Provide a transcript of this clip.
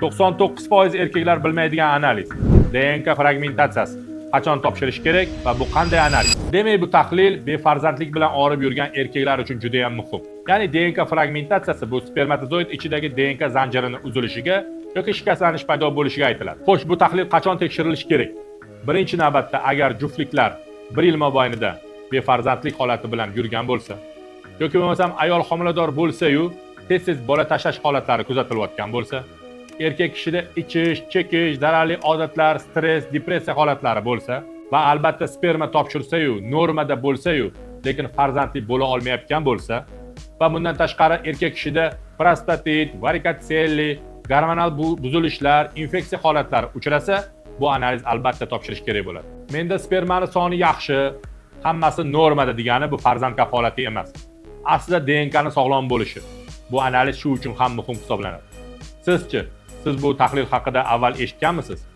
99% erkaklar bilmaydigan analiz. DNK fragmentatsiyasi. Qachon topshirish kerak va bu qanday analiz? Demak, bu tahlil befarzandlik bilan og'rib yurgan erkaklar uchun juda ham muhim. Ya'ni DNK fragmentatsiyasi bu spermatozoid ichidagi DNK zanjirini uzilishiga yoki shikastlanish paydo bo'lishiga aytiladi. Xo'sh, bu tahlil qachon tekshirilishi kerak? Birinchi navbatda agar juftliklar 1 yil mobaynida befarzandlik holati bilan yurgan bo'lsa, yoki bo'lmasam ayol homilador bo'lsa-yu, tez-tez bola tashlash holatlari kuzatilayotgan bo'lsa, erkak kishida ichish, chekish, zararli odatlar, stress, depressiya holatlari bo'lsa va albatta sperma topshirsa-yu, normada bo'lsa-yu, lekin farzandli bo'la olmayotgan bo'lsa va bundan tashqari erkak kishida prostatit, varikoselli, gormonal buzilishlar, infeksiya holatlari uchrasa, bu analiz albatta topshirish kerak bo'ladi. Menda spermani soni yaxshi, hammasi normada degani bu farzand kafolati emas. Aslida DNKning sog'lom bo'lishi. Bu analiz shu uchun ham muhim hisoblanadi. Sizchi, siz bu tahlil haqida avval eshitganmisiz?